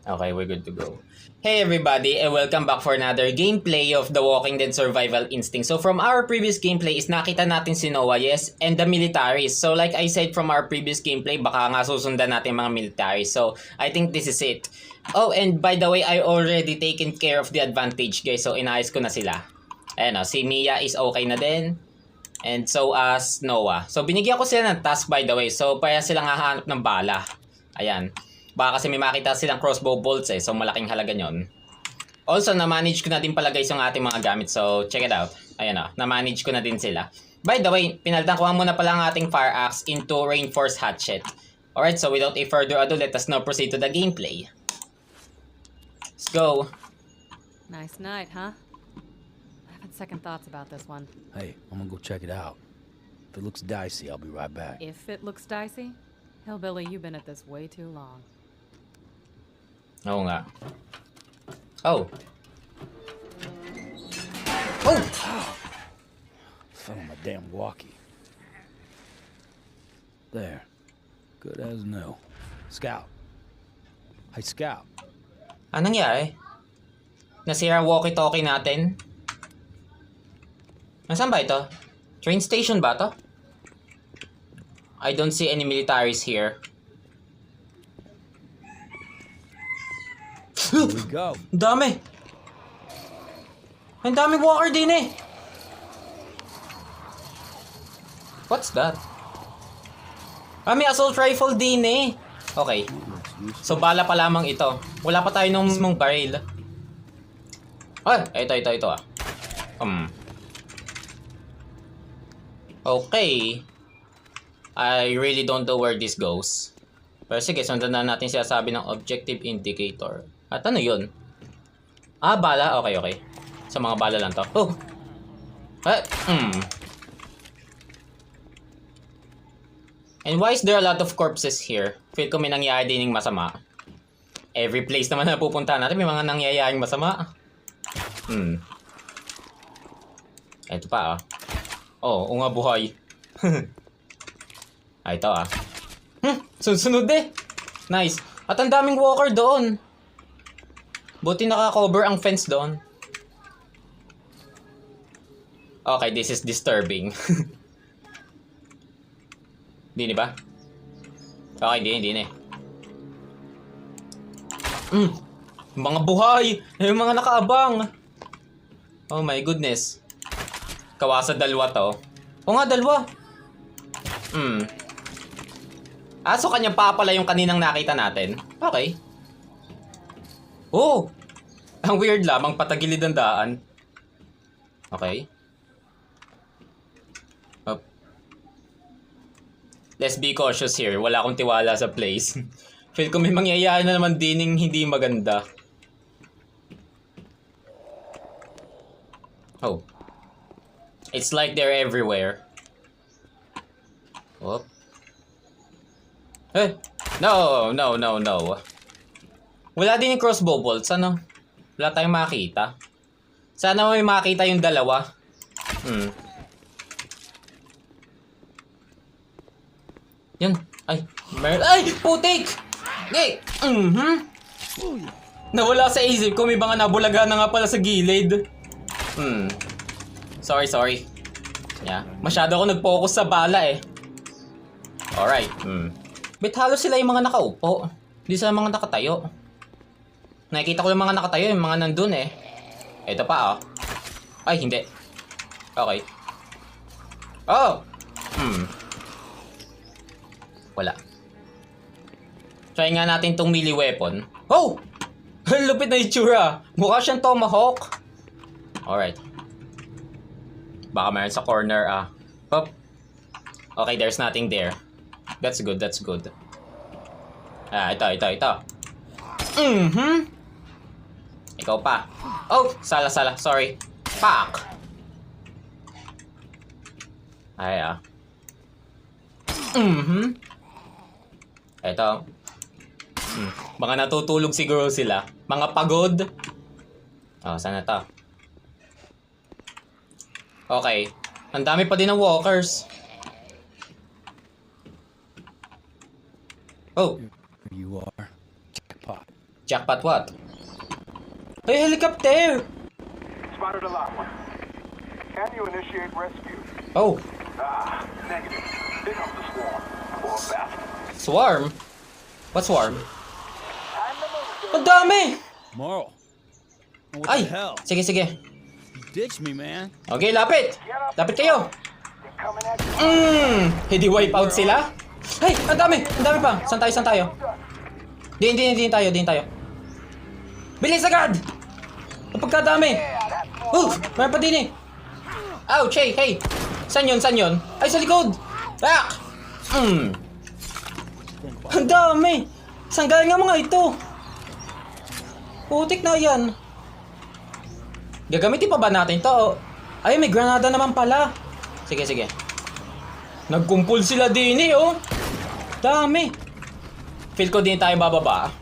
Okay, we're good to go. Hey everybody, and welcome back for another gameplay of The Walking Dead Survival Instinct. So from our previous gameplay is nakita natin si Noah, yes, and the militaries. So like I said from our previous gameplay, baka nga susundan natin mga militaries. So I think this is it. Oh, and by the way, I already taken care of the advantage guys. So inayos ko na sila. Ayan o, si Mia is okay na din. And so as Noah. So binigyan ko sila ng task by the way. So para silang hahanap ng bala. Ayan. Baka kasi may makita silang crossbow bolts eh. So malaking halaga nyon. Also, na-manage ko na din pala guys yung ating mga gamit. So check it out. Ayan o. Na-manage ko na din sila. By the way, pinalitan ko muna pala ang ating fire axe into reinforced hatchet. Alright, so without a further ado, let us now proceed to the gameplay. Let's go. Nice night, huh? I have second thoughts about this one. Hey, I'm gonna go check it out. If it looks dicey, I'll be right back. If it looks dicey? Hillbilly, you've been at this way too long. Oo nga. Oh. Oh! Fell on my damn walkie. There. Good as new. Scout. Hey, Scout. Anong nangyari? Nasira ang walkie-talkie natin? Nasaan ba ito? Train station ba ito? I don't see any militaries here. Here we go. Ang dami! Ang dami walker din eh! What's that? May assault rifle din eh! Okay. So bala pa lamang ito. Wala pa tayo nung mismong baril. Ito ah. Okay. I really don't know where this goes. Pero sige, sundan na natin siya sabi ng objective indicator. At ano yun? Bala? Okay. Sa mga bala lang to. Oh! And why is there a lot of corpses here? Feel ko may nangyayari din ng masama. Every place naman na pupunta natin may mga nangyayaring masama. Ito pa ah. Oh, unga buhay. Ito ah. Sunod eh. Nice. At ang daming walker doon. Buti naka-cover ang fence doon. Okay, this is disturbing. Di ba? Okay, di eh. Mga buhay! Yung mga nakaabang! Oh my goodness. Kawasa dalawa to. O nga, dalawa. So kanya pa pala yung kaninang nakita natin. Okay. Oh! Ang weird lamang patagilid ang daan. Okay. Let's be cautious here. Wala akong tiwala sa place. Feel ko may mangyayari na naman dining hindi maganda. Oh. It's like they're everywhere. Oh. No. Wala din yung crossbow bolts, ano? Wala tayong makita. Sana may makita yung dalawa. Yun. Ay! Putik! Okay. Nawala sa isip ko. May mga nabulaga na nga pala sa gilid. Sorry. Yeah. Masyado ako nag-focus sa bala eh. Alright. Bet halos sila yung mga nakaupo. Hindi sila mga nakatayo. Nakikita ko yung mga nakatayo, yung mga nandun eh. Ito pa oh. Ay, hindi. Okay. Oh! Wala. Try nga natin tong melee weapon. Oh! Lupit na itsura. Mukha siyang tomahawk. Alright. Baka mayroon sa corner Hop. Okay, there's nothing there. That's good. Ito. Ikaw pa. Oh, sala. Sorry. Fuck. Ito. Mga natutulog siguro sila. Mga pagod. Sana to? Okay. Ang dami pa din ng walkers. Oh. Here you are. Jackpot. Jackpot what? Ay, helicopter! Spotted a lot one. Can you initiate rescue? Oh, Negative. Here comes the swarm. Poor bastard. swarm? What swarm? Time to move. Ang dami! Marl. What Ay! the hell? Sige, sige. You ditched me, man. Okay, lapit! Lapit kayo! They're coming at you. Hindi wipe out sila? Ay! Ang dami! Ang dami pa! Saan tayo? Saan tayo? Di tayo. Bilis agad! Ang pagkadami! Mayroon pa din eh! Ouch! Hey! Saan yun? Ay, sa likod! Ah! Ang dami! Saan galing ang mga ito? Putik na yan. Gagamitin pa ba natin to? Ay, may granada naman pala. Sige. Nagkumpul sila din eh, oh. Dami. Feel ko din tayo bababa.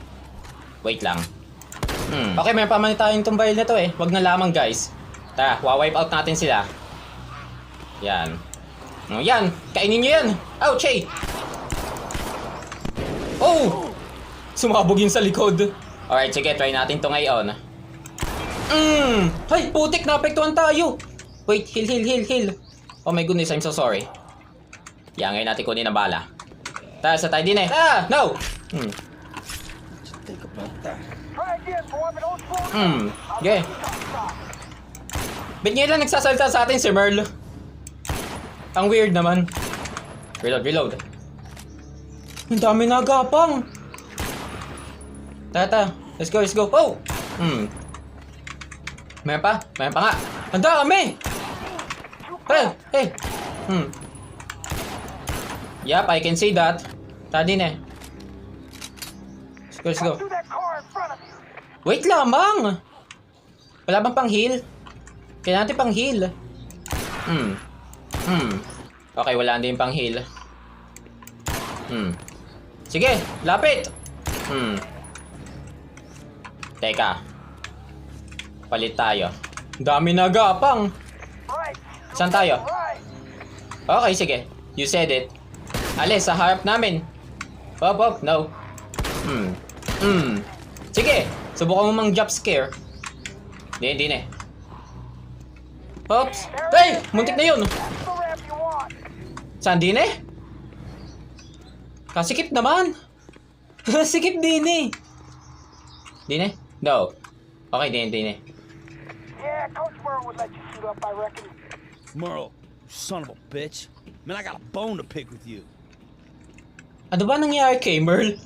Wait lang. Okay, may paman tayong tumbayil na to eh. Wag na lamang, guys. Tara, wa-wipe out natin sila. Yan. Yan. Kainin nyo yan. Ouch, hey. Oh! Sumabog yun sa likod. Alright, sige. Try natin to ngayon. Hay, putik. Naapektuhan tayo. Wait, heal. Oh my goodness, I'm so sorry. Yan, ngayon natin kunin ang bala. Tara, sa tayo din eh. No! Think about that. Try again, boy, but don't slow down. Okay. Ba't ngayon lang nagsasalita sa atin si Merle? Ang weird naman. Reload. Ang dami na agapang. Tara. Let's go. Oh! Mayroon pa nga. Ang dami! Hey! Yup, I can see that. Tara din eh. Let's go. Do that car in front of you. Wait lamang! Wala bang pang heal? Kailangan natin pang heal. Okay, wala din pang heal. Sige, lapit! Teka. Palit tayo. Dami na gapang. Right. Saan tayo? Right. Okay, sige. You said it. Alis, sa harap namin. Hop, no. Sige, subukan mo mang jump scare. Hindi eh. Oops. Hey! Muntik na yun. That's the ramp you want. Saan din eh? Kasikip naman. Sikip din eh. Din eh? No. Okay, din eh. Yeah, Coach Burrow would let you suit up, I reckon. Merle, you son of a bitch. Man, I got a bone to pick with you. Ano ba nangyari kay Merle?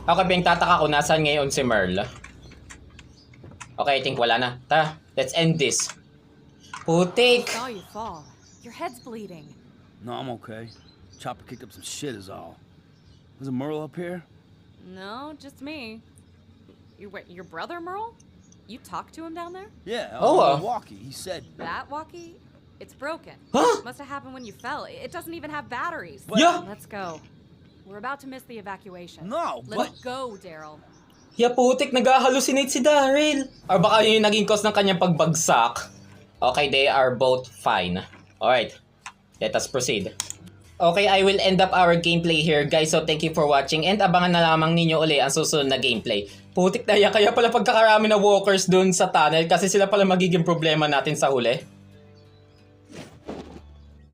Ako bang tataka ko nasaan ngayon si Merle. Okay, I think wala na. Tara, let's end this. Putik. Saw you fall. Your head's bleeding. No, I'm okay. Chopper kicked up some shit is all. Was it Merle up here? No, just me. Your brother, Merle? You talked to him down there? Yeah, Oh, on the walkie. He said... That walkie? It's broken. Huh? Must have happened when you fell. It doesn't even have batteries. Yeah. Let's go. We're about to miss the evacuation. No, Let's but... go, Daryl. Ya putik, nag-hallucinate si Daryl. Or baka yun yung naging cause ng kanyang pagbagsak. Okay, they are both fine. Alright, let us proceed. Okay, I will end up our gameplay here, guys. So thank you for watching and abangan na lamang ninyo uli ang susunod na gameplay. Putik na yan, kaya pala pagkakarami na walkers dun sa tunnel kasi sila pala magiging problema natin sa huli.